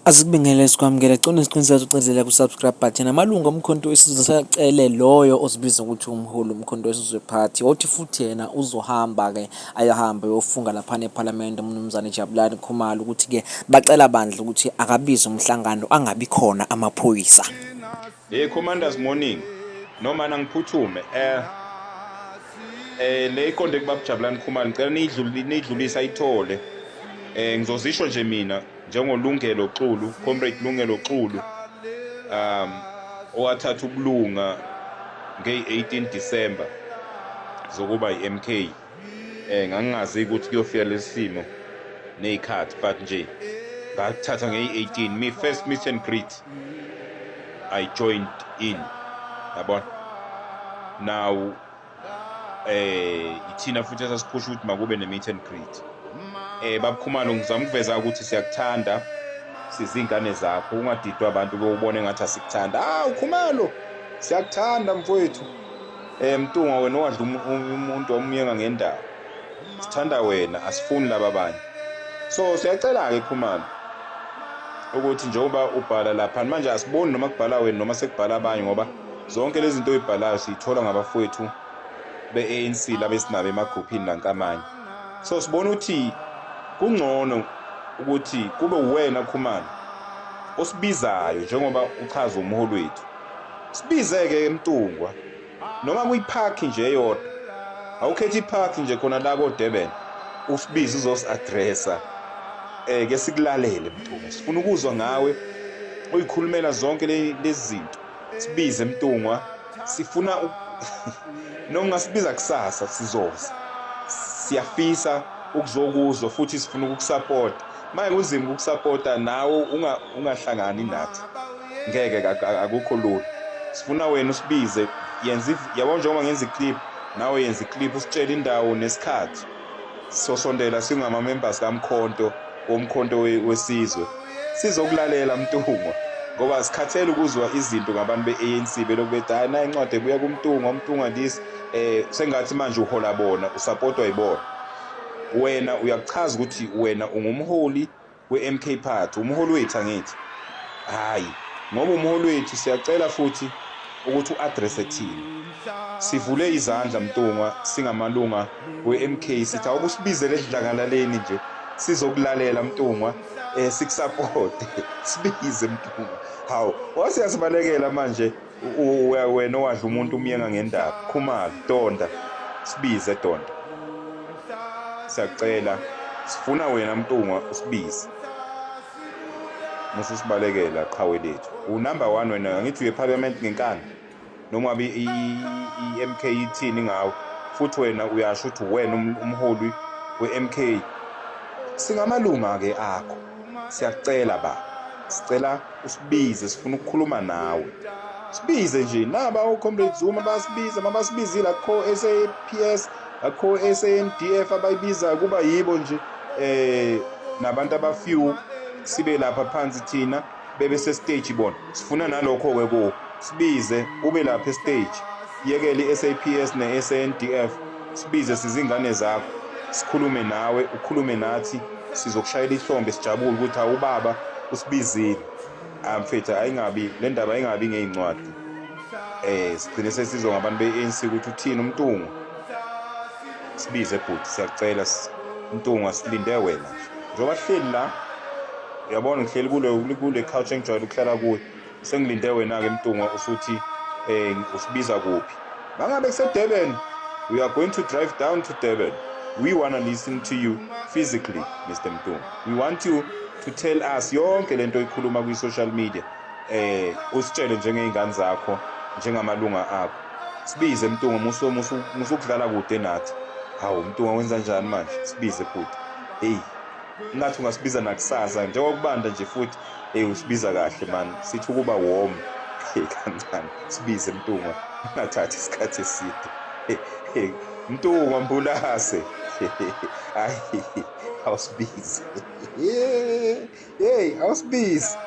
Asikubingelele sikwamukela cona isiqiniseko ucezela ku-subscribe button amalungu omkhonto wesizwe sacele loyo osibiza ukuthi umholi umkhonto wesizwe party othi futhi yena uzohamba-ke ayahamba yofunga laphana ePhalamende umnumzane Jabulani Khumalo ukuthi-ke bacela bandla ukuthi akabize umhlangano angabi khona amaphoyisa. Hey commanders, morning noma nangiphuthume le iqonde kubaba Jabulani Khumalo ngicela nidlulisa ayithole. Ngizozisho nje mina njengolungelo Xulu, comrade Lungelo Xulu, owathatha ubulunga nge-18 December zokuba i-MK. Ngangingazi ukuthi kuyofika lesimo nezikhathi, but nje ngathatha nge-18 me first meet and greet I joined in, yabona. Now ithina futhi sasiphusha ukuthi makube ne-meet and greet. Baba Khumalo, ngizama ukuveza ukuthi siyakuthanda, sizingane zakho, ungadidwa abantu bobone ngathi asikuthanda. Khumalo siyakuthanda mfowethu. Mtunga wena owadla umuntu omyenga ngendaba. Sithanda wena, asifuni laba abanye. So siyacela ke Khumalo ukuthi njengoba ubhala lapha manje asiboni noma kubhala wena noma sekubhala abanye, ngoba zonke lezi zinto oyibhalayo sithola ngabafowethu be-ANC labesinabo emagroupini nankamanye. So sibona ukuthi kungcono ukuthi kube wena Khumalo osibizayo njengoba uchaza umholi wethu. Sibizeke eMtungwa noma kuyipark nje eyodwa. Awukhethi ipark nje khona la koDurban. Usibize uzosi-addressa. Ke sikulalele Mtungwa. Sifuna ukuzwa ngawe uyikhulumela zonke lezi zinto. Sibize eMtungwa. Sifuna noma ngasibiza kusasa sizoza. Siyafisa ukuzokuzwa futhi sifuna ukukusupport. Manje kunzima ukukusupporta nawe ungahlangani nathi. Ngeke akukho lula. Sifuna wena usibize, yenza yabona njengoba ngenza iclip, nawe yenza iclip usitshela indawo nesikhathi. Sosondela singama members kaMkhonto, womkhonto wesizwe. Sizokulalela Mtungwa ngoba asikhathele ukuzwa izinto ngabantu be-ANC belokhu bethi hayi na incwadi ebuya kuMtungwa, uMtungwa this sengathi manje uhola bona, usupportwa yibona. Wena uyachaza ukuthi wena ungumholi we-MK party, umholi wethu angithi. Hayi, ngoba umholi wethu siyacela futhi ukuthi uaddresse thina. Sivule izandla Mtungwa singamalunga we-MK, sithi awukusibizele edlangalaleni nje sizokulalela Mtungwa, sikusupport. Sibize Mtungwa. Hawu, wasiyasibalekela manje wena owadla umuntu umyenga ngendaba. Khumalo, Donda, sibize Donda. Siyacela, sifuna wena Mtungwa usibize. Mususibalekela qhawe lethu. Unumber 1 wena, angithi uyeParliament ngenkani. Noma i-MK ithini ngawe. Futhi wena uyasho ukuthi wena umholi we-MK. Singamalunga ke akho. Siyacela baba. Sicela usibize, sifuna ukukhuluma nawe. Sibize nje naba uComrade Zuma basibiza, mabasibizile akho SAPS, akho SANDF abayibiza kuba yibo nje nabantu abafew sibe lapha phansi thina bebe se-stage bona. Sifuna nalokho ke ko sibize ube lapha e-stage. Yekele iSAPS ne-SANDF sibize sizingane zakho, sikhulume nawe, ukhulume nathi, sizokushayela ihlombe sijabule ukuthi awubaba usibizile. Mfethu ayingabi le ndaba ayingabi ngeincwadi. Sigcine sesizwa ngabantu be-ANC ukuthi uthini uMtungwa. Sibize bhuti, siyacela Mtungwa, silinde wena. Njengoba hleli la, uyabona ngihleli kule couch engijwayele ukuhlala kuyo. Sengilinde wena ke Mtungwa usuthi usibiza kuphi. Mangabe kuseDurban, we are going to drive down to Durban. We want to listen to you physically, Mr. Mtungwa. We want you to tell us yonke lento oyikhuluma kwi-social media. Usitshele njengey'ngane zakho, njengamalunga akho. Sibize Mtungwa, musukudlala kude nathi. Hawu Mtungwa wenza njani manje? Sibize futhi. Hey, ngathi ungasibiza nakusasa njengokubanda nje futhi. Usibiza kahle man. Sithi ukuba warm. Kancane. Sibize Mtungwa. Ungathathi isikhathi eside. Mtungwa mbulase. Hayi, awusibize. Hey, awusibize.